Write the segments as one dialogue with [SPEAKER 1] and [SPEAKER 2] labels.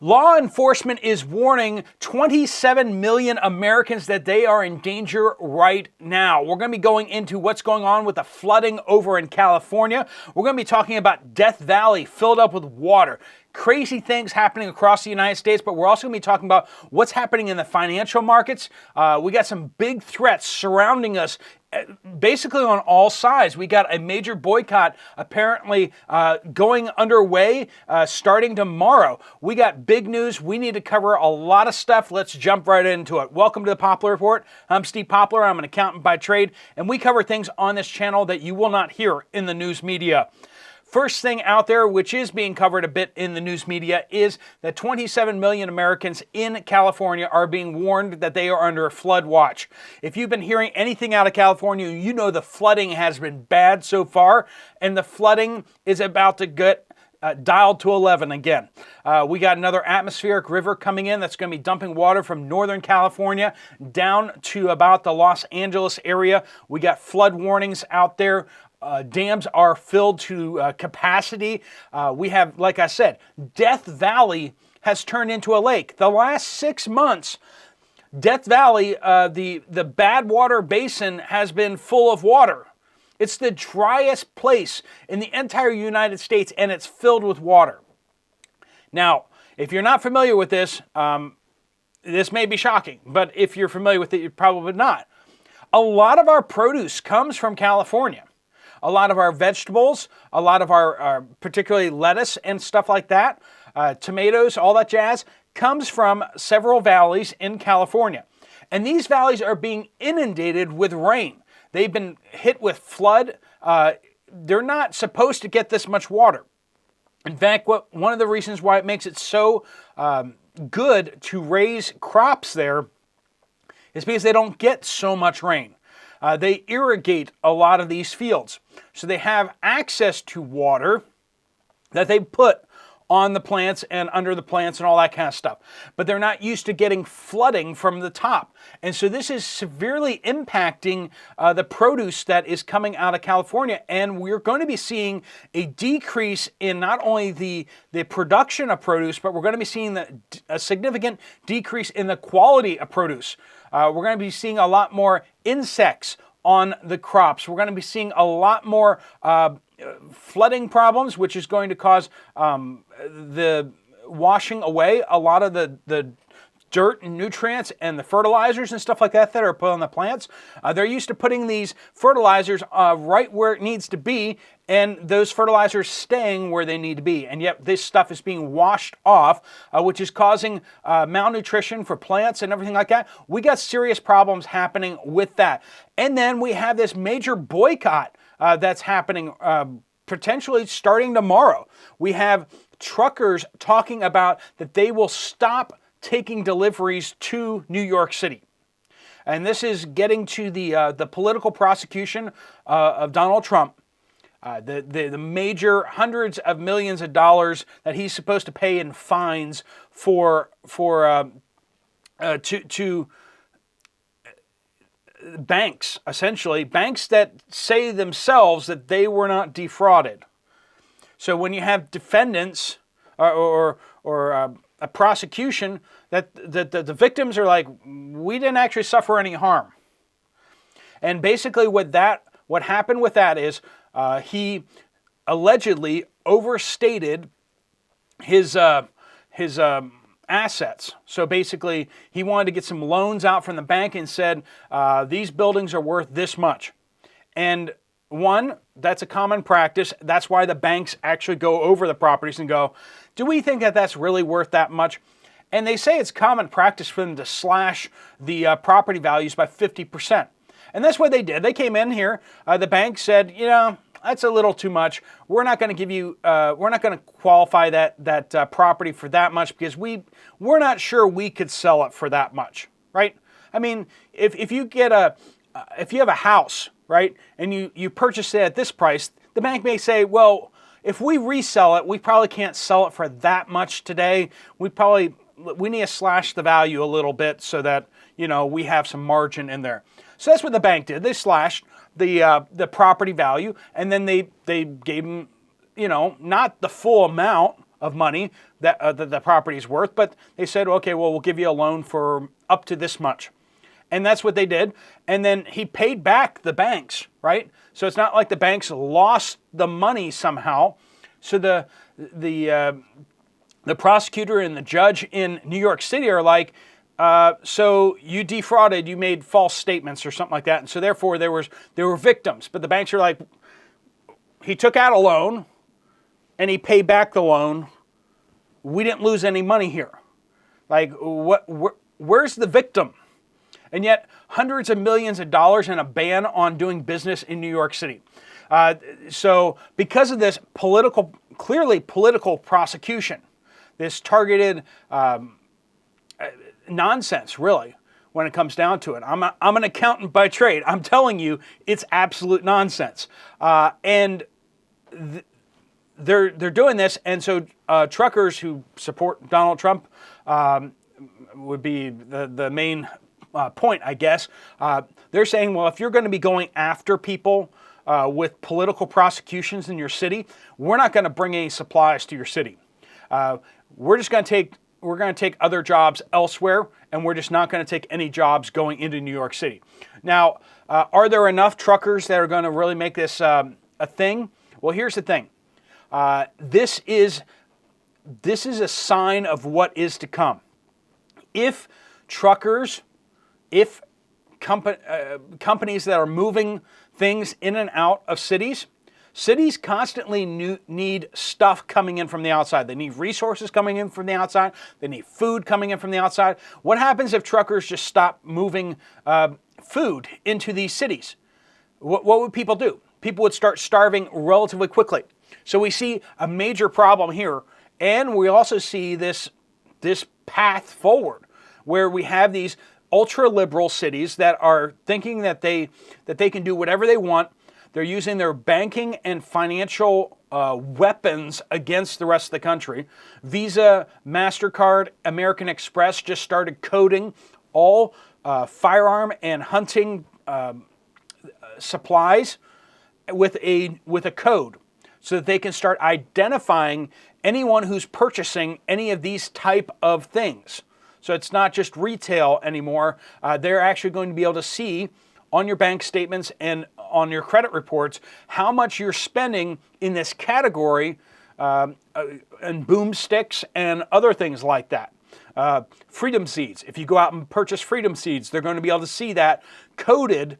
[SPEAKER 1] Law enforcement is warning 27 million Americans that they are in danger right now. We're going to be going into what's going on with the flooding over in California. We're going to be talking about Death Valley filled up with water. Crazy things happening across the United States, but we're also going to be talking about what's happening in the financial markets. We got some big threats surrounding us basically on all sides. We got a major boycott apparently going underway starting tomorrow. We got big news. We need to cover a lot of stuff. Let's jump right into it. Welcome to the Poplar Report. I'm Steve Poplar. I'm an accountant by trade, and we cover things on this channel that you will not hear in the news media. First thing out there, which is being covered a bit in the news media, is that 27 million Americans in California are being warned that they are under a flood watch. If you've been hearing anything out of California, you know the flooding has been bad so far, and the flooding is about to get dialed to 11 again. We got another atmospheric river coming in that's going to be dumping water from Northern California down to about the Los Angeles area. We got flood warnings out there. Dams are filled to capacity. We have, like I said, Death Valley has turned into a lake. The last 6 months, Death Valley, the Badwater Basin, has been full of water. It's the driest place in the entire United States, and it's filled with water. Now, if you're not familiar with this, this may be shocking, but if you're familiar with it, you're probably not. A lot of our produce comes from California. A lot of our vegetables, a lot of our particularly lettuce and stuff like that, tomatoes, all that jazz, comes from several valleys in California. And these valleys are being inundated with rain. They've been hit with flood. They're not supposed to get this much water. In fact, one of the reasons why it makes it so good to raise crops there is because they don't get so much rain. They irrigate a lot of these fields. So they have access to water that they put on the plants and under the plants and all that kind of stuff. But they're not used to getting flooding from the top. And so this is severely impacting the produce that is coming out of California. And we're going to be seeing a decrease in not only the production of produce, but we're going to be seeing a significant decrease in the quality of produce. We're going to be seeing a lot more insects on the crops. We're going to be seeing a lot more flooding problems, which is going to cause the washing away a lot of the dirt and nutrients and the fertilizers and stuff like that are put on the plants. They're used to putting these fertilizers right where it needs to be, and those fertilizers staying where they need to be. And yet this stuff is being washed off, which is causing malnutrition for plants and everything like that. We got serious problems happening with that. And then we have this major boycott that's happening potentially starting tomorrow. We have truckers talking about that they will stop taking deliveries to New York City. And this is getting to the political prosecution of Donald Trump. The major hundreds of millions of dollars that he's supposed to pay in fines to banks, essentially, banks that say themselves that they were not defrauded. So when you have defendants or a prosecution that the victims are like, we didn't actually suffer any harm. And basically what happened with that is he allegedly overstated his assets. So basically he wanted to get some loans out from the bank and said, these buildings are worth this much. And one, that's a common practice. That's why the banks actually go over the properties and go, do we think that that's really worth that much? And they say it's common practice for them to slash the property values by 50%. And that's what they did. They came in here. The bank said, that's a little too much. We're not going to give you, we're not going to qualify that property for that much because we're not sure we could sell it for that much, right? I mean, if you have a house, right, and you purchase it at this price, the bank may say, well, if we resell it, we probably can't sell it for that much today. We need to slash the value a little bit so that, we have some margin in there. So that's what the bank did. They slashed the property value, and then they gave them, not the full amount of money that the property is worth, but they said, okay, well, we'll give you a loan for up to this much. And that's what they did. And then he paid back the banks, right? So it's not like the banks lost the money somehow. So the prosecutor and the judge in New York City are like, so you defrauded, you made false statements or something like that. And so therefore there were victims. But the banks are like, he took out a loan and he paid back the loan. We didn't lose any money here. Like, where's the victim? And yet hundreds of millions of dollars and a ban on doing business in New York City. So because of this clearly political prosecution, this targeted nonsense, really, when it comes down to it. I'm an accountant by trade. I'm telling you, it's absolute nonsense. And they're doing this, and so truckers who support Donald Trump would be the main point, I guess. They're saying, well, if you're going to be going after people with political prosecutions in your city, we're not going to bring any supplies to your city. We're just going to take other jobs elsewhere, and we're just not going to take any jobs going into New York City. Now, are there enough truckers that are going to really make this a thing? Well, here's the thing. This is a sign of what is to come. If truckers, if companies that are moving things in and out of cities constantly need stuff coming in from the outside. They need resources coming in from the outside. They need food coming in from the outside. What happens if truckers just stop moving food into these cities? What would people do? People would start starving relatively quickly. So we see a major problem here, and we also see this path forward where we have these ultra-liberal cities that are thinking that they can do whatever they want. They're using their banking and financial weapons against the rest of the country. Visa, MasterCard, American Express just started coding all firearm and hunting supplies with a code so that they can start identifying anyone who's purchasing any of these type of things. So it's not just retail anymore. They're actually going to be able to see on your bank statements and on your credit reports how much you're spending in this category and boomsticks and other things like that. Freedom seeds. If you go out and purchase freedom seeds, they're going to be able to see that coded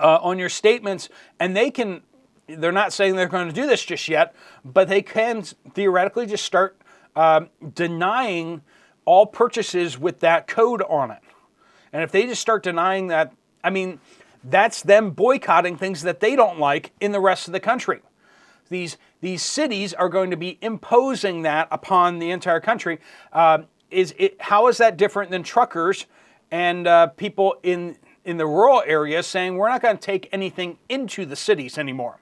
[SPEAKER 1] on your statements, and they're not saying they're going to do this just yet, but they can theoretically just start denying all purchases with that code on it. And if they just start denying that, I mean, that's them boycotting things that they don't like in the rest of the country. These cities are going to be imposing that upon the entire country. How is that different than truckers and people in the rural areas saying we're not going to take anything into the cities anymore?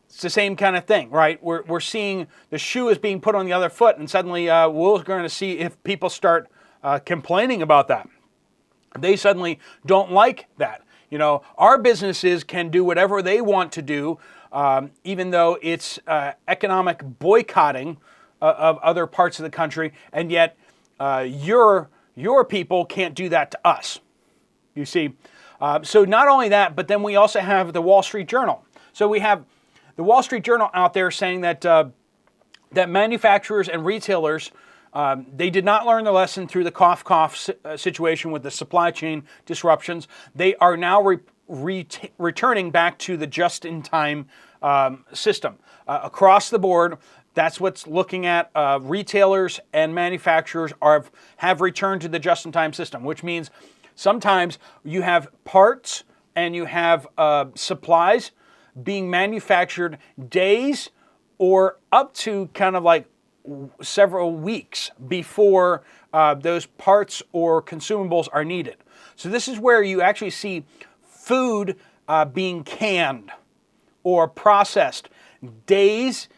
[SPEAKER 1] It's the same kind of thing, right? We're seeing the shoe is being put on the other foot, and suddenly we're going to see if people start complaining about that. They suddenly don't like that. You know, our businesses can do whatever they want to do, even though it's economic boycotting of other parts of the country, and yet your people can't do that to us. You see, so not only that, but then we also have the Wall Street Journal. So we have the Wall Street Journal out there saying that that manufacturers and retailers, they did not learn the lesson through the cough situation with the supply chain disruptions. They are now returning back to the just-in-time system. Across the board, that's what's looking at. Retailers and manufacturers have returned to the just-in-time system, which means sometimes you have parts and you have supplies being manufactured days or up to kind of like several weeks before those parts or consumables are needed. So this is where you actually see food being canned or processed days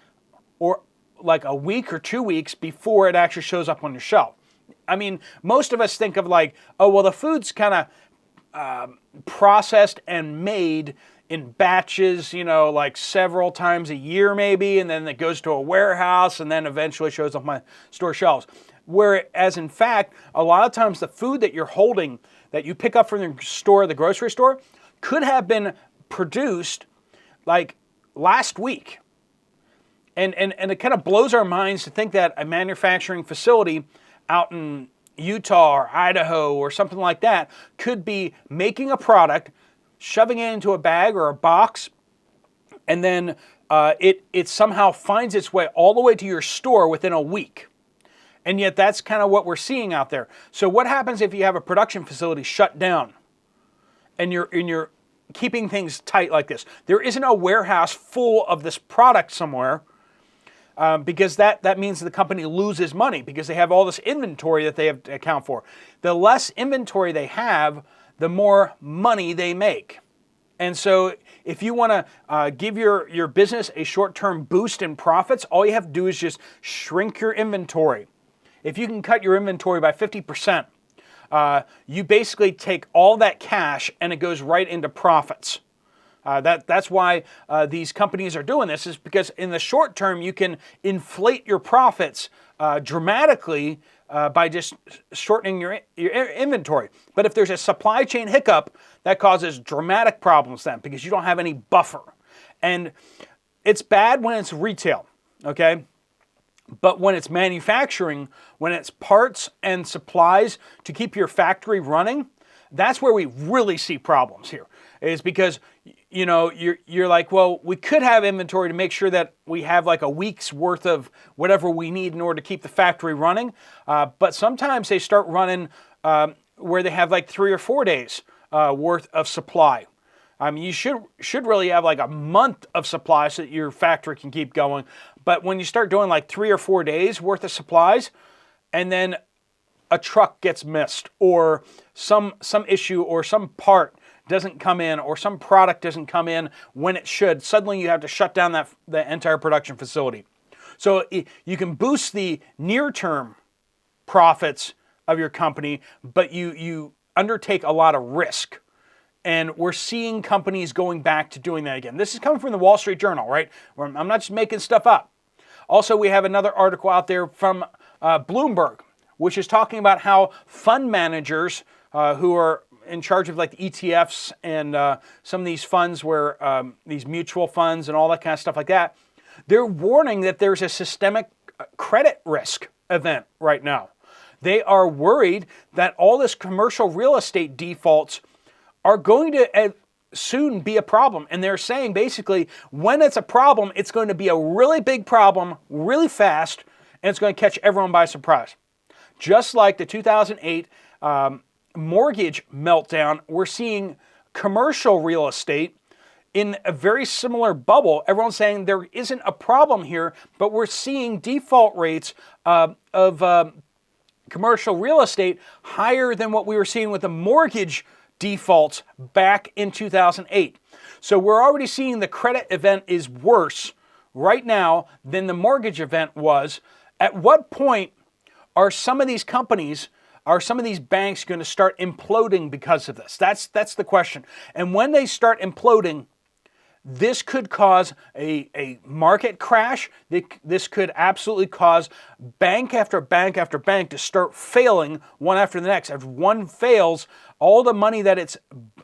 [SPEAKER 1] or like a week or 2 weeks before it actually shows up on your shelf. I mean, most of us think of like, oh, well, the food's kind of processed and made in batches, like several times a year maybe, and then it goes to a warehouse and then eventually shows up my store shelves. Whereas in fact, a lot of times the food that you're holding that you pick up from the store, the grocery store, could have been produced like last week. And it kind of blows our minds to think that a manufacturing facility out in Utah or Idaho or something like that could be making a product, shoving it into a bag or a box, and then it somehow finds its way all the way to your store within a week. And yet that's kind of what we're seeing out there. So what happens if you have a production facility shut down and you're keeping things tight like this? There isn't a warehouse full of this product somewhere, because that means the company loses money because they have all this inventory that they have to account for. The less inventory they have, the more money they make. And so if you want to give your business a short-term boost in profits, all you have to do is just shrink your inventory. If you can cut your inventory by 50%, you basically take all that cash and it goes right into profits. That's why these companies are doing this, is because in the short term you can inflate your profits dramatically by just shortening your inventory. But if there's a supply chain hiccup, that causes dramatic problems then because you don't have any buffer. And it's bad when it's retail, okay? But when it's manufacturing, when it's parts and supplies to keep your factory running, that's where we really see problems here. Is because you're like, well, we could have inventory to make sure that we have like a week's worth of whatever we need in order to keep the factory running. But sometimes they start running where they have like 3 or 4 days worth of supply. I mean, you should really have like a month of supply so that your factory can keep going. But when you start doing like 3 or 4 days worth of supplies, and then a truck gets missed, or some issue, or some part doesn't come in, or some product doesn't come in when it should, suddenly you have to shut down the entire production facility. So you can boost the near-term profits of your company, but you undertake a lot of risk. And we're seeing companies going back to doing that again. This is coming from the Wall Street Journal, right? I'm not just making stuff up. Also, we have another article out there from Bloomberg, which is talking about how fund managers who are in charge of like the ETFs and some of these funds where these mutual funds and all that kind of stuff like that, they're warning that there's a systemic credit risk event right now. They are worried that all this commercial real estate defaults are going to soon be a problem. And they're saying basically when it's a problem, it's going to be a really big problem really fast, and it's going to catch everyone by surprise. Just like the 2008 mortgage meltdown, we're seeing commercial real estate in a very similar bubble. Everyone's saying there isn't a problem here, but we're seeing default rates of commercial real estate higher than what we were seeing with the mortgage defaults back in 2008. So we're already seeing the credit event is worse right now than the mortgage event was. At what point are some of these companies, are some of these banks going to start imploding because of this? That's the question. And when they start imploding, this could cause a market crash. This could absolutely cause bank after bank after bank to start failing one after the next. If one fails, all the money that it's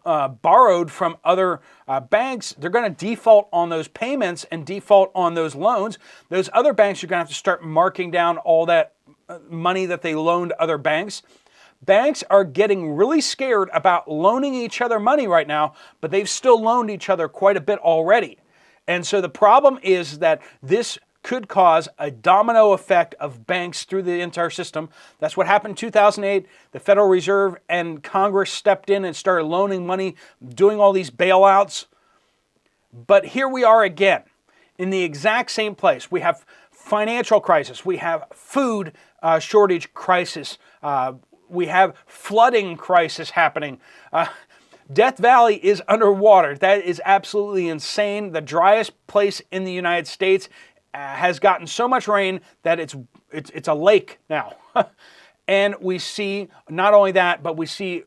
[SPEAKER 1] borrowed from other banks, they're going to default on those payments and default on those loans. Those other banks are going to have to start marking down all that money that they loaned other banks. Banks are getting really scared about loaning each other money right now, but they've still loaned each other quite a bit already. And so the problem is that this could cause a domino effect of banks through the entire system. That's what happened in 2008. The Federal Reserve and Congress stepped in and started loaning money, doing all these bailouts. But here we are again in the exact same place. We have financial crisis. We have food shortage crisis. We have flooding crisis happening. Death Valley is underwater. That is absolutely insane. The driest place in the United States has gotten so much rain that it's a lake now. And we see not only that, but we see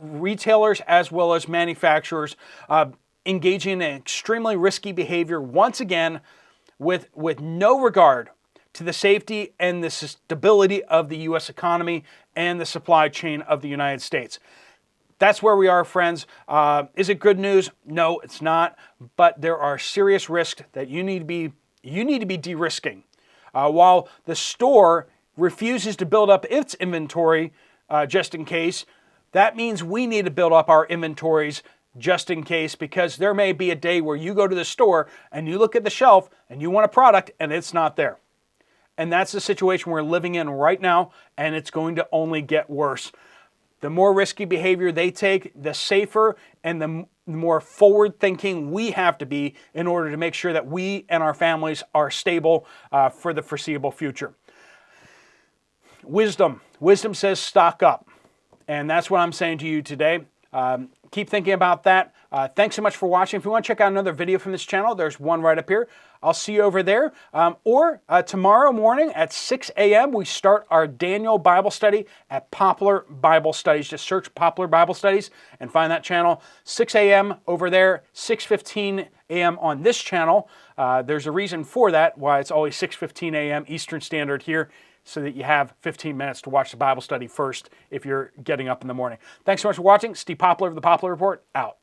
[SPEAKER 1] retailers as well as manufacturers engaging in extremely risky behavior once again with no regard to the safety and the stability of the U.S. economy and the supply chain of the United States. That's where we are, friends. Is it good news? No, it's not. But there are serious risks that you need to be de-risking. While the store refuses to build up its inventory just in case, that means we need to build up our inventories just in case, because there may be a day where you go to the store and you look at the shelf and you want a product and it's not there. And that's the situation we're living in right now, and it's going to only get worse. The more risky behavior they take, the safer and the more forward-thinking we have to be in order to make sure that we and our families are stable for the foreseeable future. Wisdom says stock up. And that's what I'm saying to you today. Keep thinking about that. Thanks so much for watching. If you want to check out another video from this channel, there's one right up here. I'll see you over there. Or tomorrow morning at 6 a.m., we start our Daniel Bible study at Poplar Bible Studies. Just search Poplar Bible Studies and find that channel. 6 a.m. over there, 6:15 a.m. on this channel. There's a reason for that, why it's always 6:15 a.m. Eastern Standard here, so that you have 15 minutes to watch the Bible study first if you're getting up in the morning. Thanks so much for watching. Steve Poplar of the Poplar Report, out.